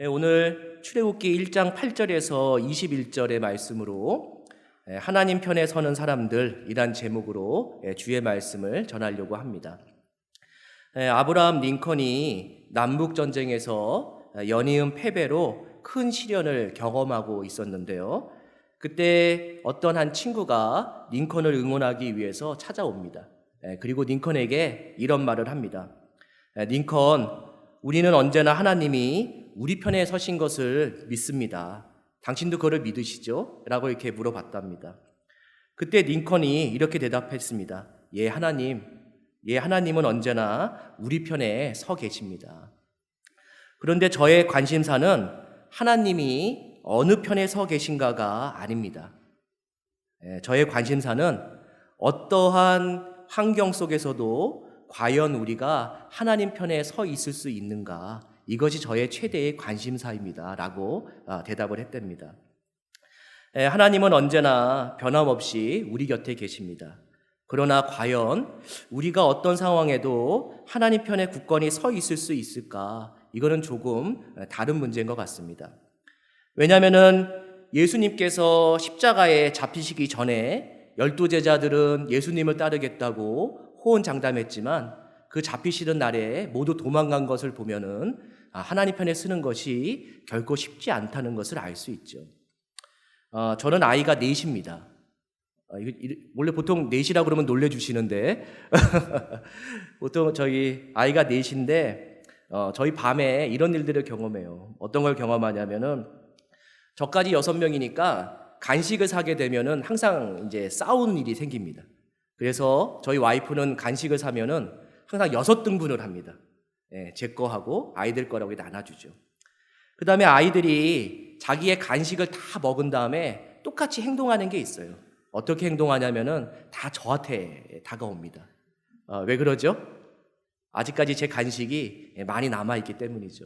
오늘 출애굽기 1장 8절에서 21절의 말씀으로 하나님 편에 서는 사람들이란 제목으로 주의 말씀을 전하려고 합니다. 아브라함 링컨이 남북전쟁에서 연이은 패배로 큰 시련을 경험하고 있었는데요. 그때 어떤 한 친구가 링컨을 응원하기 위해서 찾아옵니다. 그리고 링컨에게 이런 말을 합니다. 링컨, 우리는 언제나 하나님이 우리 편에 서신 것을 믿습니다. 당신도 그거를 믿으시죠? 라고 이렇게 물어봤답니다. 그때 링컨이 이렇게 대답했습니다. 예, 하나님은 언제나 우리 편에 서 계십니다. 그런데 저의 관심사는 하나님이 어느 편에 서 계신가가 아닙니다. 저의 관심사는 어떠한 환경 속에서도 과연 우리가 하나님 편에 서 있을 수 있는가, 이것이 저의 최대의 관심사입니다 라고 대답을 했답니다. 하나님은 언제나 변함없이 우리 곁에 계십니다. 그러나 과연 우리가 어떤 상황에도 하나님 편에 굳건히 서 있을 수 있을까, 이거는 조금 다른 문제인 것 같습니다. 왜냐하면 예수님께서 십자가에 잡히시기 전에 12제자들은 예수님을 따르겠다고 호언장담했지만 그 잡히시는 날에 모두 도망간 것을 보면은 하나님 편에 서는 것이 결코 쉽지 않다는 것을 알 수 있죠. 저는 아이가 넷입니다. 원래 보통 넷이라고 그러면 놀래주시는데 보통 저희 아이가 넷인데 저희 밤에 이런 일들을 경험해요. 어떤 걸 경험하냐면은 저까지 6명이니까 간식을 사게 되면은 항상 이제 싸우는 일이 생깁니다. 그래서 저희 와이프는 간식을 사면은 항상 6등분을 합니다. 제 거하고 아이들 거라고 나눠주죠. 그 다음에 아이들이 자기의 간식을 다 먹은 다음에 똑같이 행동하는 게 있어요. 어떻게 행동하냐면은 다 저한테 다가옵니다. 왜 그러죠? 아직까지 제 간식이 많이 남아있기 때문이죠.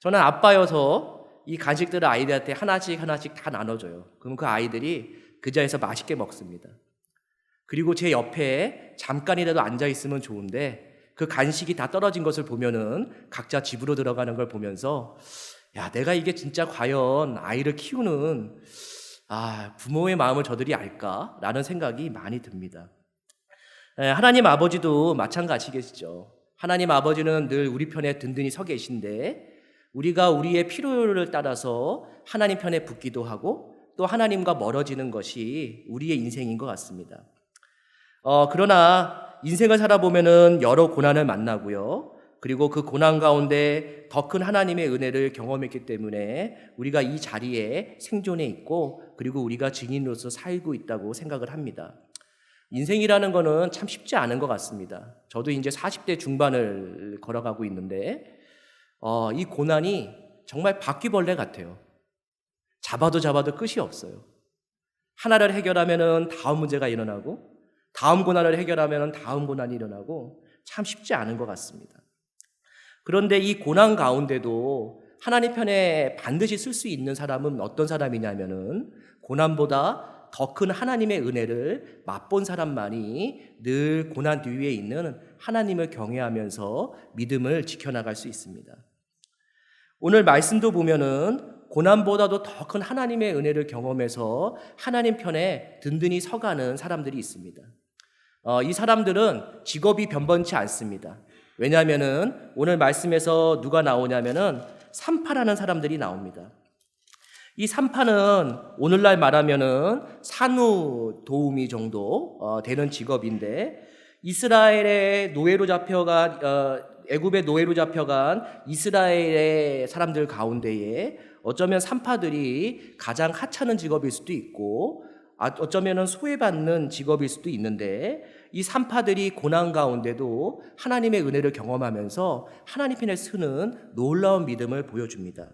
저는 아빠여서 이 간식들을 아이들한테 하나씩 다 나눠줘요. 그럼 그 아이들이 그 자리에서 맛있게 먹습니다. 그리고 제 옆에 잠깐이라도 앉아있으면 좋은데 그 간식이 다 떨어진 것을 보면은 각자 집으로 들어가는 걸 보면서 야, 내가 이게 진짜 과연 아이를 키우는 부모의 마음을 저들이 알까라는 생각이 많이 듭니다. 하나님 아버지도 마찬가지겠죠. 하나님 아버지는 늘 우리 편에 든든히 서 계신데 우리가 우리의 필요를 따라서 하나님 편에 붙기도 하고 또 하나님과 멀어지는 것이 우리의 인생인 것 같습니다. 그러나 인생을 살아보면은 여러 고난을 만나고요. 그리고 그 고난 가운데 더 큰 하나님의 은혜를 경험했기 때문에 우리가 이 자리에 생존해 있고 그리고 우리가 증인으로서 살고 있다고 생각을 합니다. 인생이라는 거는 참 쉽지 않은 것 같습니다. 저도 이제 40대 중반을 걸어가고 있는데 이 고난이 정말 바퀴벌레 같아요. 잡아도 끝이 없어요. 하나를 해결하면은 다음 문제가 일어나고 다음 고난을 해결하면 다음 고난이 일어나고 참 쉽지 않은 것 같습니다. 그런데 이 고난 가운데도 하나님 편에 반드시 쓸 수 있는 사람은 어떤 사람이냐면은 고난보다 더 큰 하나님의 은혜를 맛본 사람만이 늘 고난 뒤에 있는 하나님을 경외하면서 믿음을 지켜나갈 수 있습니다. 오늘 말씀도 보면은 고난보다도 더 큰 하나님의 은혜를 경험해서 하나님 편에 든든히 서가는 사람들이 있습니다. 이 사람들은 직업이 변변치 않습니다. 왜냐하면은 오늘 말씀에서 누가 나오냐면은 산파라는 사람들이 나옵니다. 이 산파는 오늘날 말하면은 산후 도우미 정도 되는 직업인데 이스라엘의 노예로 잡혀간 애굽의 노예로 잡혀간 이스라엘의 사람들 가운데에 어쩌면 산파들이 가장 하찮은 직업일 수도 있고 어쩌면 소외받는 직업일 수도 있는데 이 산파들이 고난 가운데도 하나님의 은혜를 경험하면서 하나님 편에 서는 놀라운 믿음을 보여줍니다.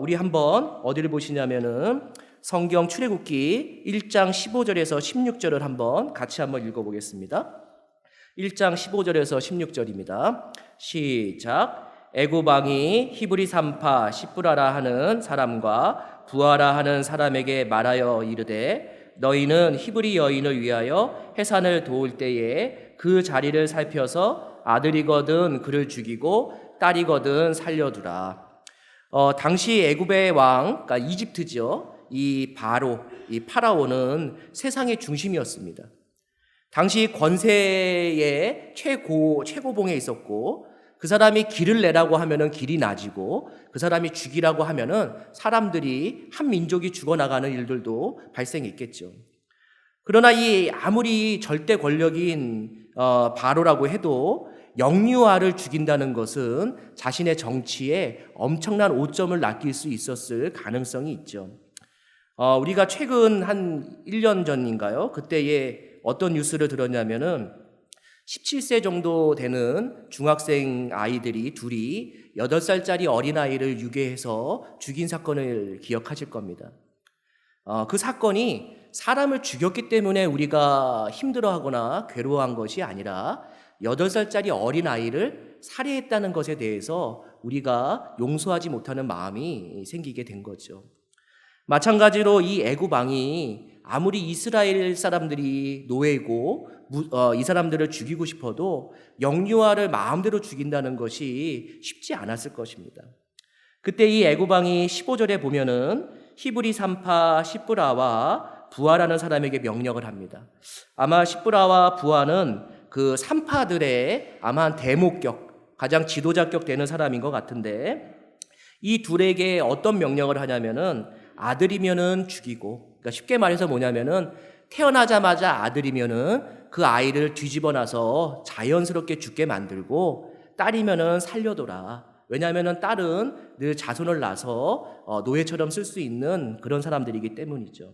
우리 한번 어디를 보시냐면은 성경 출애굽기 1장 15절에서 16절을 같이 한번 읽어보겠습니다. 1장 15절에서 16절입니다. 시작. 애굽 왕이 히브리 산파 시브라라 하는 사람과 부하라 하는 사람에게 말하여 이르되 너희는 히브리 여인을 위하여 해산을 도울 때에 그 자리를 살펴서 아들이거든 그를 죽이고 딸이거든 살려두라. 당시 애굽의 왕, 그러니까 이집트죠. 이 바로, 이 파라오는 세상의 중심이었습니다. 당시 권세의 최고봉에 있었고, 그 사람이 길을 내라고 하면은 길이 나지고, 그 사람이 죽이라고 하면은 사람들이 한 민족이 죽어나가는 일들도 발생했겠죠. 그러나 이 아무리 절대 권력인 바로라고 해도 영유아를 죽인다는 것은 자신의 정치에 엄청난 오점을 남길 수 있었을 가능성이 있죠. 우리가 최근 한 1년 전인가요? 그때에 어떤 뉴스를 들었냐면은 17세 정도 되는 중학생 아이들이 둘이 8살짜리 어린아이를 유괴해서 죽인 사건을 기억하실 겁니다. 그 사건이 사람을 죽였기 때문에 우리가 힘들어하거나 괴로워한 것이 아니라 8살짜리 어린아이를 살해했다는 것에 대해서 우리가 용서하지 못하는 마음이 생기게 된 거죠. 마찬가지로 이 애굽 왕이 아무리 이스라엘 사람들이 노예고 이 사람들을 죽이고 싶어도 영유아를 마음대로 죽인다는 것이 쉽지 않았을 것입니다. 그때 이 애굽 왕이 15절에 보면은 히브리 산파 시브라와 부하라는 사람에게 명령을 합니다. 아마 시브라와 부하는 그 산파들의 아마 한 대목격, 가장 지도자격 되는 사람인 것 같은데, 이 둘에게 어떤 명령을 하냐면은 아들이면은 죽이고, 그러니까 쉽게 말해서 뭐냐면은 태어나자마자 아들이면은 그 아이를 뒤집어놔서 자연스럽게 죽게 만들고, 딸이면은 살려둬라. 왜냐하면은 딸은 늘 자손을 낳아서 노예처럼 쓸 수 있는 그런 사람들이기 때문이죠.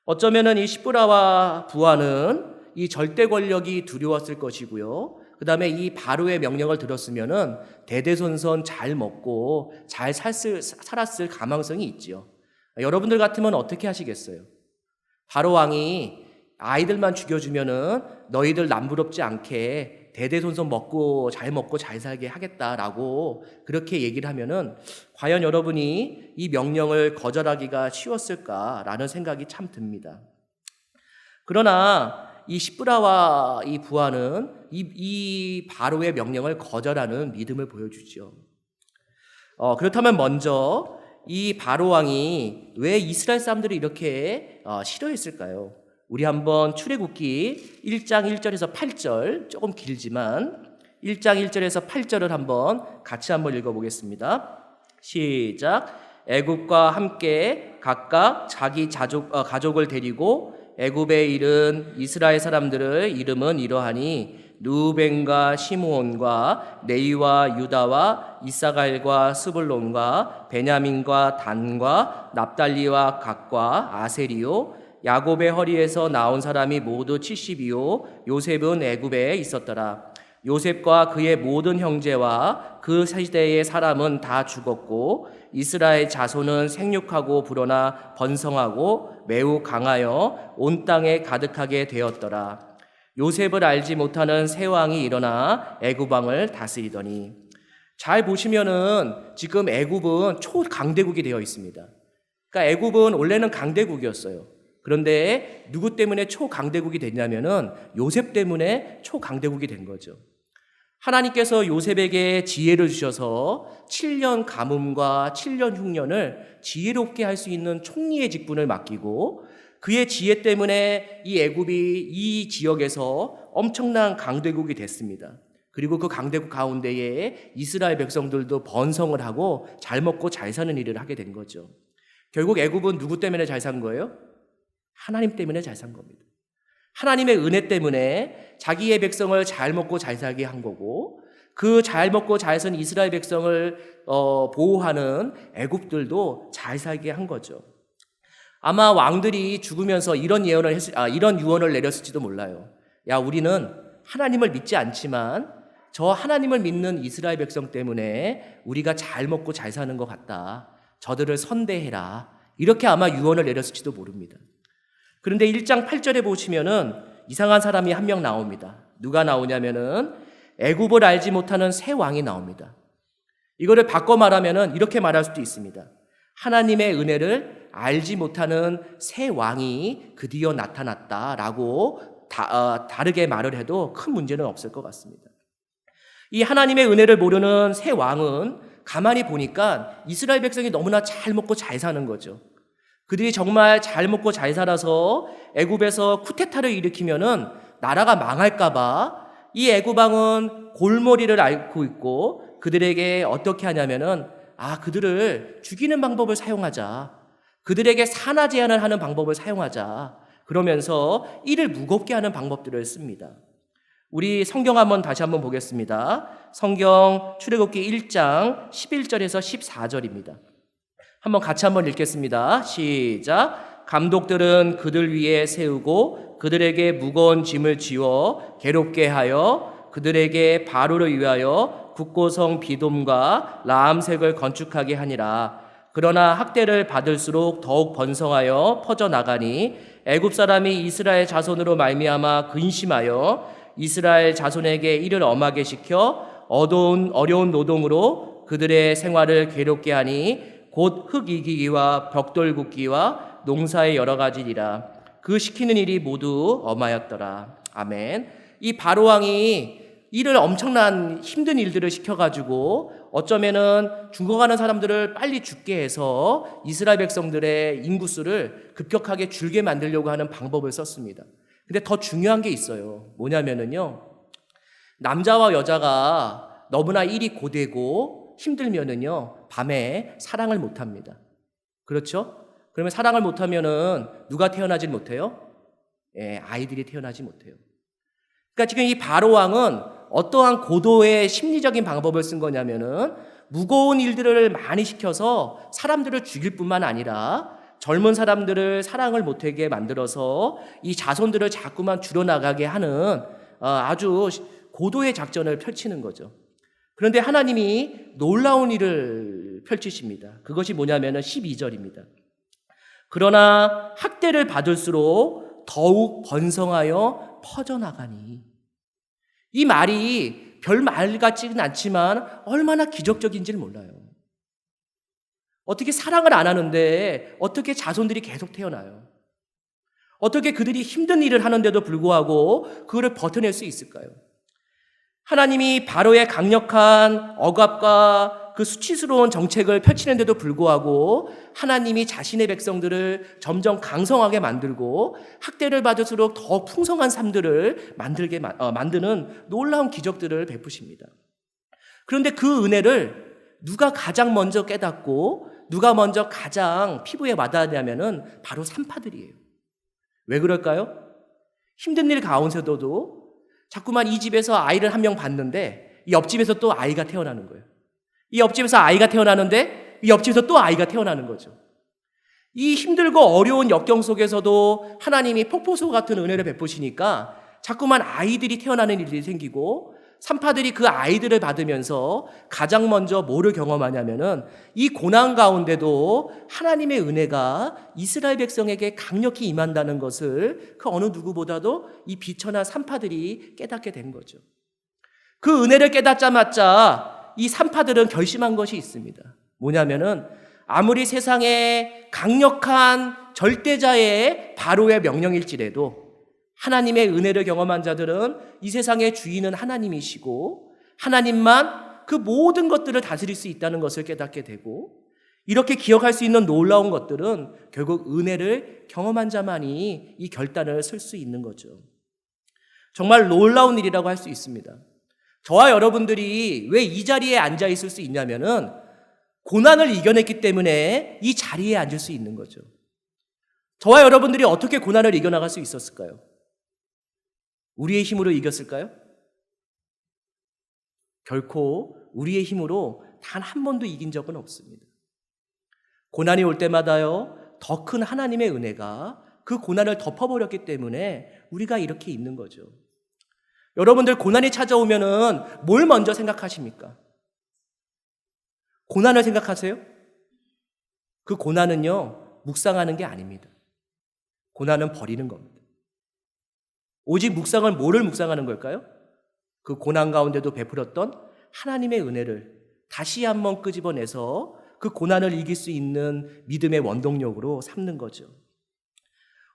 어쩌면은 이 시브라와 부하는 이 절대 권력이 두려웠을 것이고요. 그 다음에 이 바로의 명령을 들었으면은 대대손손 잘 먹고 잘 살았을 가망성이 있죠. 여러분들 같으면 어떻게 하시겠어요? 바로 왕이 아이들만 죽여주면은 너희들 남부럽지 않게 대대손손 먹고 잘 살게 하겠다라고 그렇게 얘기를 하면은 과연 여러분이 이 명령을 거절하기가 쉬웠을까라는 생각이 참 듭니다. 그러나 이 시브라와 이 부하는 이 바로의 명령을 거절하는 믿음을 보여주죠. 그렇다면 먼저 이 바로 왕이 왜 이스라엘 사람들을 이렇게 싫어했을까요? 우리 한번 출애굽기 1장 1절에서 8절, 조금 길지만 1장 1절에서 8절을 같이 한번 읽어보겠습니다. 시작. 애굽과 함께 각각 자기 가족을 데리고 애굽에 이른 이스라엘 사람들의 이름은 이러하니 루벤과 시므온과 레위와 유다와 이사갈과 스불론과 베냐민과 단과 납달리와 갓과 아세리요, 야곱의 허리에서 나온 사람이 모두 70이요 요셉은 애굽에 있었더라. 요셉과 그의 모든 형제와 그 시대의 사람은 다 죽었고 이스라엘 자손은 생육하고 불어나 번성하고 매우 강하여 온 땅에 가득하게 되었더라. 요셉을 알지 못하는 새 왕이 일어나 애굽 왕을 다스리더니, 잘 보시면은 지금 애굽은 초강대국이 되어 있습니다. 그러니까 애굽은 원래는 강대국이었어요. 그런데 누구 때문에 초강대국이 됐냐면은 요셉 때문에 초강대국이 된 거죠. 하나님께서 요셉에게 지혜를 주셔서 7년 가뭄과 7년 흉년을 지혜롭게 할 수 있는 총리의 직분을 맡기고, 그의 지혜 때문에 이 애굽이 이 지역에서 엄청난 강대국이 됐습니다. 그리고 그 강대국 가운데에 이스라엘 백성들도 번성을 하고 잘 먹고 잘 사는 일을 하게 된 거죠. 결국 애굽은 누구 때문에 잘 산 거예요? 하나님 때문에 잘 산 겁니다. 하나님의 은혜 때문에 자기의 백성을 잘 먹고 잘 살게 한 거고, 그 잘 먹고 잘 산 이스라엘 백성을 보호하는 애굽들도 잘 살게 한 거죠. 아마 왕들이 죽으면서 이런 유언을 내렸을지도 몰라요. 야, 우리는 하나님을 믿지 않지만 저 하나님을 믿는 이스라엘 백성 때문에 우리가 잘 먹고 잘 사는 것 같다. 저들을 선대해라. 이렇게 아마 유언을 내렸을지도 모릅니다. 그런데 1장 8절에 보시면은 이상한 사람이 한 명 나옵니다. 누가 나오냐면은 애굽을 알지 못하는 새 왕이 나옵니다. 이거를 바꿔 말하면은 이렇게 말할 수도 있습니다. 하나님의 은혜를 알지 못하는 새 왕이 드디어 나타났다라고 다르게 말을 해도 큰 문제는 없을 것 같습니다. 이 하나님의 은혜를 모르는 새 왕은 가만히 보니까 이스라엘 백성이 너무나 잘 먹고 잘 사는 거죠. 그들이 정말 잘 먹고 잘 살아서 애굽에서 쿠데타를 일으키면은 나라가 망할까 봐 이 애굽 왕은 골머리를 앓고 있고 그들에게 어떻게 하냐면은 그들을 죽이는 방법을 사용하자. 그들에게 산화 제한을 하는 방법을 사용하자. 그러면서 이를 무겁게 하는 방법들을 씁니다. 우리 성경 다시 한번 보겠습니다. 성경 출애굽기 1장 11절에서 14절입니다. 같이 한번 읽겠습니다. 시작. 감독들은 그들 위에 세우고 그들에게 무거운 짐을 지워 괴롭게 하여 그들에게 바로를 위하여 국고성 비돔과 라암색을 건축하게 하니라. 그러나 학대를 받을수록 더욱 번성하여 퍼져나가니 애굽 사람이 이스라엘 자손으로 말미암아 근심하여 이스라엘 자손에게 이를 엄하게 시켜 어려운 노동으로 그들의 생활을 괴롭게 하니 곧 흙 이기기와 벽돌 굽기와 농사의 여러 가지니라. 그 시키는 일이 모두 엄하였더라. 아멘. 이 바로 왕이 이를 엄청난 힘든 일들을 시켜가지고 어쩌면은 죽어가는 사람들을 빨리 죽게 해서 이스라엘 백성들의 인구수를 급격하게 줄게 만들려고 하는 방법을 썼습니다. 근데 더 중요한 게 있어요. 뭐냐면은요, 남자와 여자가 너무나 일이 고되고 힘들면은요, 밤에 사랑을 못 합니다. 그렇죠? 그러면 사랑을 못 하면은 누가 태어나질 못해요? 아이들이 태어나지 못해요. 그러니까 지금 이 바로 왕은 어떠한 고도의 심리적인 방법을 쓴 거냐면은 무거운 일들을 많이 시켜서 사람들을 죽일 뿐만 아니라 젊은 사람들을 사랑을 못하게 만들어서 이 자손들을 자꾸만 줄여나가게 하는 아주 고도의 작전을 펼치는 거죠. 그런데 하나님이 놀라운 일을 펼치십니다. 그것이 뭐냐면은 12절입니다. 그러나 학대를 받을수록 더욱 번성하여 퍼져나가니. 이 말이 별 말 같지는 않지만 얼마나 기적적인지를 몰라요. 어떻게 사랑을 안 하는데 어떻게 자손들이 계속 태어나요? 어떻게 그들이 힘든 일을 하는데도 불구하고 그거를 버텨낼 수 있을까요? 하나님이 바로의 강력한 억압과 그 수치스러운 정책을 펼치는데도 불구하고 하나님이 자신의 백성들을 점점 강성하게 만들고 학대를 받을수록 더 풍성한 삶들을 만드는 놀라운 기적들을 베푸십니다. 그런데 그 은혜를 누가 가장 먼저 깨닫고 누가 먼저 가장 피부에 와닿냐면은 바로 산파들이에요. 왜 그럴까요? 힘든 일 가운데서도 자꾸만 이 집에서 아이를 한 명 봤는데 이 옆집에서 또 아이가 태어나는 거예요. 이 옆집에서 아이가 태어나는데 이 옆집에서 또 아이가 태어나는 거죠. 이 힘들고 어려운 역경 속에서도 하나님이 폭포수 같은 은혜를 베푸시니까 자꾸만 아이들이 태어나는 일이 생기고 산파들이 그 아이들을 받으면서 가장 먼저 뭐를 경험하냐면은 이 고난 가운데도 하나님의 은혜가 이스라엘 백성에게 강력히 임한다는 것을 그 어느 누구보다도 이 비천한 산파들이 깨닫게 된 거죠. 그 은혜를 깨닫자마자 이 산파들은 결심한 것이 있습니다. 뭐냐면은 아무리 세상에 강력한 절대자의 바로의 명령일지라도 하나님의 은혜를 경험한 자들은 이 세상의 주인은 하나님이시고 하나님만 그 모든 것들을 다스릴 수 있다는 것을 깨닫게 되고 이렇게 기억할 수 있는 놀라운 것들은 결국 은혜를 경험한 자만이 이 결단을 쓸 수 있는 거죠. 정말 놀라운 일이라고 할 수 있습니다. 저와 여러분들이 왜 이 자리에 앉아 있을 수 있냐면은 고난을 이겨냈기 때문에 이 자리에 앉을 수 있는 거죠. 저와 여러분들이 어떻게 고난을 이겨나갈 수 있었을까요? 우리의 힘으로 이겼을까요? 결코 우리의 힘으로 단 한 번도 이긴 적은 없습니다. 고난이 올 때마다요, 더 큰 하나님의 은혜가 그 고난을 덮어버렸기 때문에 우리가 이렇게 있는 거죠. 여러분들 고난이 찾아오면은 뭘 먼저 생각하십니까? 고난을 생각하세요? 그 고난은요, 묵상하는 게 아닙니다. 고난은 버리는 겁니다. 오직 묵상은 뭐를 묵상하는 걸까요? 그 고난 가운데도 베풀었던 하나님의 은혜를 다시 한번 끄집어내서 그 고난을 이길 수 있는 믿음의 원동력으로 삼는 거죠.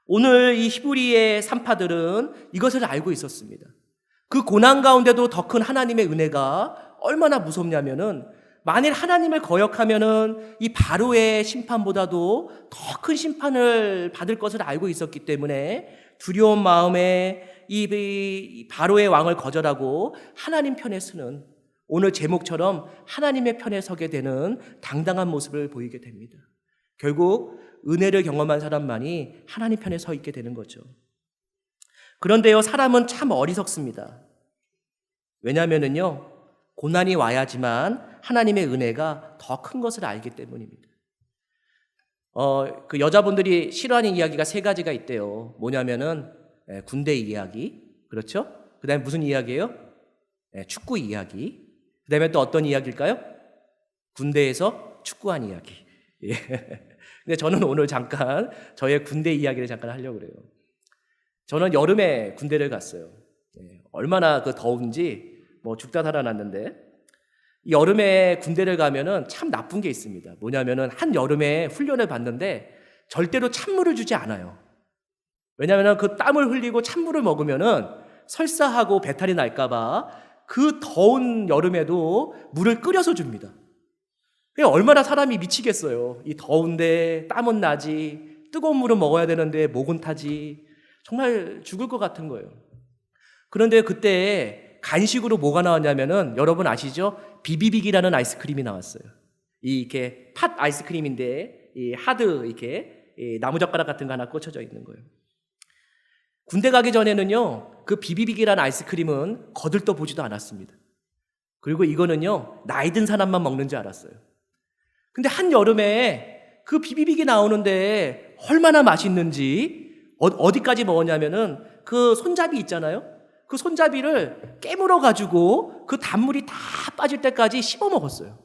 오늘 이 히브리의 산파들은 이것을 알고 있었습니다. 그 고난 가운데도 더 큰 하나님의 은혜가 얼마나 무섭냐면은 만일 하나님을 거역하면은 이 바로의 심판보다도 더 큰 심판을 받을 것을 알고 있었기 때문에 두려운 마음에 이 바로의 왕을 거절하고 하나님 편에 서는, 오늘 제목처럼 하나님의 편에 서게 되는 당당한 모습을 보이게 됩니다. 결국 은혜를 경험한 사람만이 하나님 편에 서 있게 되는 거죠. 그런데요, 사람은 참 어리석습니다. 왜냐하면은요, 고난이 와야지만 하나님의 은혜가 더 큰 것을 알기 때문입니다. 그 여자분들이 싫어하는 이야기가 3가지가 있대요. 뭐냐면은 군대 이야기, 그렇죠? 그 다음에 무슨 이야기예요? 축구 이야기. 그 다음에 또 어떤 이야기일까요? 군대에서 축구한 이야기. 예. 근데 저는 오늘 잠깐 저의 군대 이야기를 잠깐 하려고 그래요. 저는 여름에 군대를 갔어요. 얼마나 그 더운지 뭐 죽다 살아났는데, 이 여름에 군대를 가면은 참 나쁜 게 있습니다. 뭐냐면은 한 여름에 훈련을 받는데 절대로 찬물을 주지 않아요. 왜냐하면 그 땀을 흘리고 찬물을 먹으면은 설사하고 배탈이 날까봐 그 더운 여름에도 물을 끓여서 줍니다. 얼마나 사람이 미치겠어요. 이 더운데 땀은 나지, 뜨거운 물은 먹어야 되는데 목은 타지, 정말 죽을 것 같은 거예요. 그런데 그때 간식으로 뭐가 나왔냐면은, 여러분 아시죠? 비비빅이라는 아이스크림이 나왔어요. 이렇게 팥 아이스크림인데 이 하드 이렇게 나무젓가락 같은 거 하나 꽂혀져 있는 거예요. 군대 가기 전에는요, 그 비비빅이라는 아이스크림은 거들떠 보지도 않았습니다. 그리고 이거는요, 나이 든 사람만 먹는 줄 알았어요. 근데 한 여름에 그 비비빅이 나오는데 얼마나 맛있는지, 어디까지 먹었냐면은 그 손잡이 있잖아요. 그 손잡이를 깨물어 가지고 그 단물이 다 빠질 때까지 씹어 먹었어요.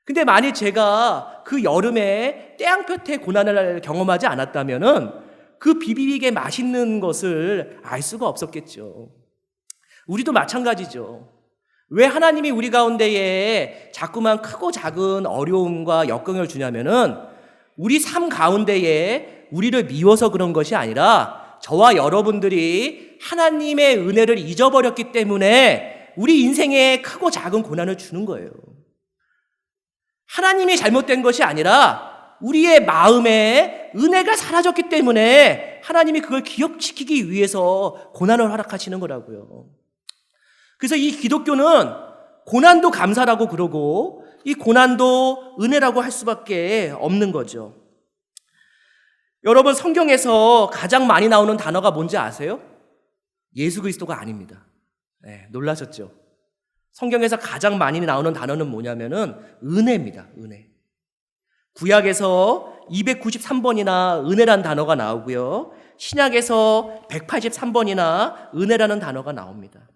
근데 만일 제가 그 여름에 태양볕의 고난을 경험하지 않았다면은 그 비비빅의 맛있는 것을 알 수가 없었겠죠. 우리도 마찬가지죠. 왜 하나님이 우리 가운데에 자꾸만 크고 작은 어려움과 역경을 주냐면은, 우리 삶 가운데에 우리를 미워서 그런 것이 아니라 저와 여러분들이 하나님의 은혜를 잊어버렸기 때문에 우리 인생에 크고 작은 고난을 주는 거예요. 하나님이 잘못된 것이 아니라 우리의 마음에 은혜가 사라졌기 때문에 하나님이 그걸 기억시키기 위해서 고난을 허락하시는 거라고요. 그래서 이 기독교는 고난도 감사라고 그러고 이 고난도 은혜라고 할 수밖에 없는 거죠. 여러분, 성경에서 가장 많이 나오는 단어가 뭔지 아세요? 예수 그리스도가 아닙니다. 놀라셨죠? 성경에서 가장 많이 나오는 단어는 뭐냐면은 은혜입니다. 은혜. 구약에서 293번이나 은혜라는 단어가 나오고요. 신약에서 183번이나 은혜라는 단어가 나옵니다.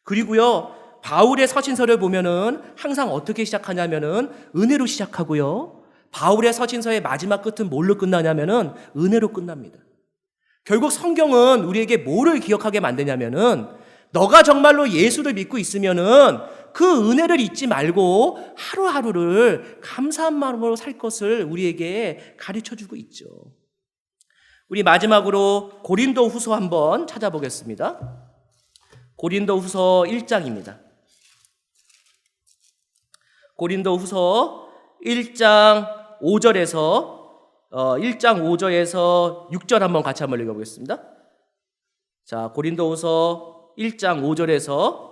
그리고요, 바울의 서신서를 보면은 항상 어떻게 시작하냐면은 은혜로 시작하고요. 바울의 서신서의 마지막 끝은 뭘로 끝나냐면은 은혜로 끝납니다. 결국 성경은 우리에게 뭐를 기억하게 만드냐면은, 너가 정말로 예수를 믿고 있으면은 그 은혜를 잊지 말고 하루하루를 감사한 마음으로 살 것을 우리에게 가르쳐주고 있죠. 우리 마지막으로 고린도후서 한번 찾아보겠습니다. 고린도후서 1장입니다. 고린도후서 1장 5절에서 6절 한번 읽어보겠습니다. 자, 고린도후서 1장 5절에서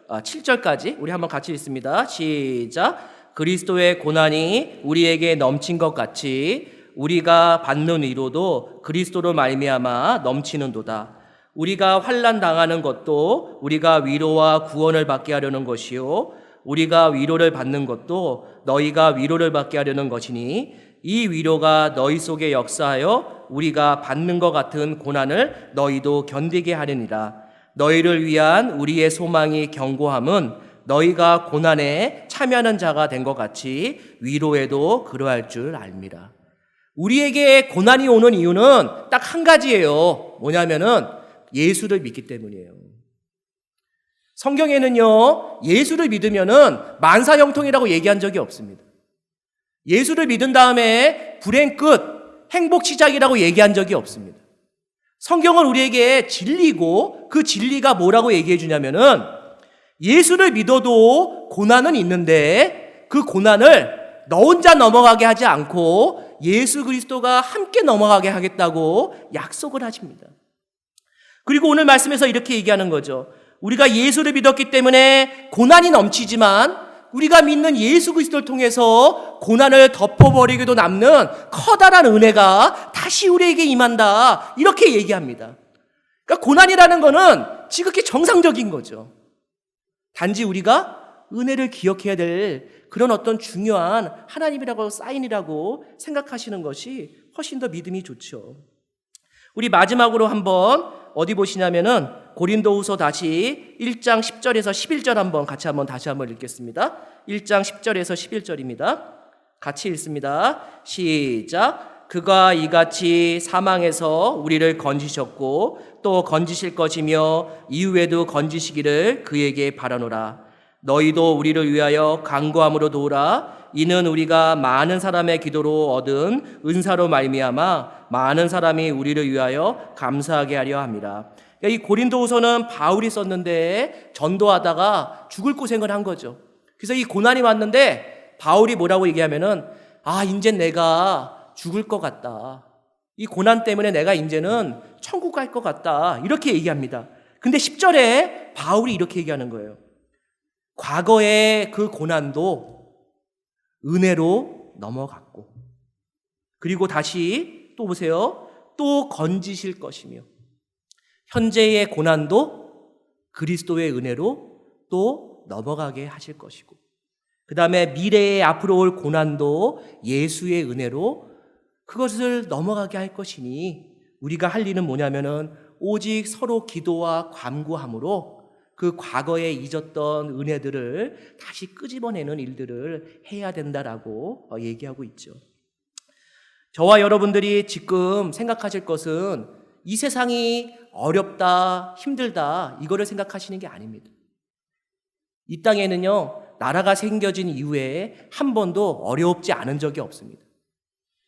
7절까지 우리 한번 같이 읽습니다. 시작. 그리스도의 고난이 우리에게 넘친 것 같이 우리가 받는 위로도 그리스도로 말미암아 넘치는도다. 우리가 환난 당하는 것도 우리가 위로와 구원을 받게 하려는 것이요, 우리가 위로를 받는 것도 너희가 위로를 받게 하려는 것이니, 이 위로가 너희 속에 역사하여 우리가 받는 것 같은 고난을 너희도 견디게 하려니라. 너희를 위한 우리의 소망이 견고함은 너희가 고난에 참여하는 자가 된 것 같이 위로에도 그러할 줄 압니다. 우리에게 고난이 오는 이유는 딱 한 가지예요. 뭐냐면은 예수를 믿기 때문이에요. 성경에는요, 예수를 믿으면은 만사형통이라고 얘기한 적이 없습니다. 예수를 믿은 다음에 불행 끝, 행복 시작이라고 얘기한 적이 없습니다. 성경은 우리에게 진리고, 그 진리가 뭐라고 얘기해 주냐면은 예수를 믿어도 고난은 있는데 그 고난을 너 혼자 넘어가게 하지 않고 예수 그리스도가 함께 넘어가게 하겠다고 약속을 하십니다. 그리고 오늘 말씀에서 이렇게 얘기하는 거죠. 우리가 예수를 믿었기 때문에 고난이 넘치지만 우리가 믿는 예수 그리스도를 통해서 고난을 덮어버리기도 남는 커다란 은혜가 다시 우리에게 임한다. 이렇게 얘기합니다. 그러니까 고난이라는 거는 지극히 정상적인 거죠. 단지 우리가 은혜를 기억해야 될 그런 어떤 중요한 하나님이라고 사인이라고 생각하시는 것이 훨씬 더 믿음이 좋죠. 우리 마지막으로 한번 어디 보시냐면은 고린도후서 다시 1장 10절에서 11절 한번 같이 다시 한번 읽겠습니다. 1장 10절에서 11절입니다. 같이 읽습니다. 시작. 그가 이같이 사망에서 우리를 건지셨고 또 건지실 것이며 이후에도 건지시기를 그에게 바라노라. 너희도 우리를 위하여 간구함으로 도우라. 이는 우리가 많은 사람의 기도로 얻은 은사로 말미암아 많은 사람이 우리를 위하여 감사하게 하려 함이라. 이 고린도후서는 바울이 썼는데 전도하다가 죽을 고생을 한 거죠. 그래서 이 고난이 왔는데 바울이 뭐라고 얘기하면은 이제 내가 죽을 것 같다. 이 고난 때문에 내가 이제는 천국 갈 것 같다. 이렇게 얘기합니다. 근데 10절에 바울이 이렇게 얘기하는 거예요. 과거의 그 고난도 은혜로 넘어갔고 그리고 다시 또 보세요. 또 건지실 것이며 현재의 고난도 그리스도의 은혜로 또 넘어가게 하실 것이고 그 다음에 미래에 앞으로 올 고난도 예수의 은혜로 그것을 넘어가게 할 것이니 우리가 할 일은 뭐냐면은 오직 서로 기도와 간구함으로 그 과거에 잊었던 은혜들을 다시 끄집어내는 일들을 해야 된다라고 얘기하고 있죠. 저와 여러분들이 지금 생각하실 것은 이 세상이 어렵다, 힘들다 이거를 생각하시는 게 아닙니다. 이 땅에는요, 나라가 생겨진 이후에 한 번도 어렵지 않은 적이 없습니다.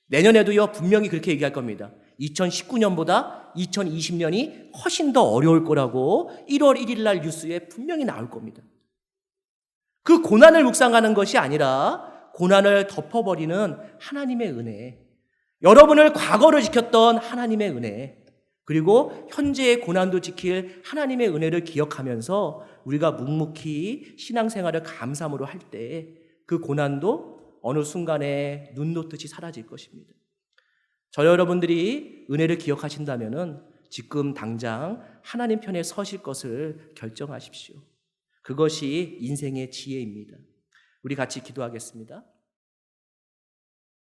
내년에도요, 분명히 그렇게 얘기할 겁니다. 2019년보다 2020년이 훨씬 더 어려울 거라고 1월 1일 날 뉴스에 분명히 나올 겁니다. 그 고난을 묵상하는 것이 아니라 고난을 덮어버리는 하나님의 은혜, 여러분을 과거를 지켰던 하나님의 은혜, 그리고 현재의 고난도 지킬 하나님의 은혜를 기억하면서 우리가 묵묵히 신앙생활을 감사함으로 할 때 그 고난도 어느 순간에 눈 놓듯이 사라질 것입니다. 저 여러분들이 은혜를 기억하신다면은 지금 당장 하나님 편에 서실 것을 결정하십시오. 그것이 인생의 지혜입니다. 우리 같이 기도하겠습니다.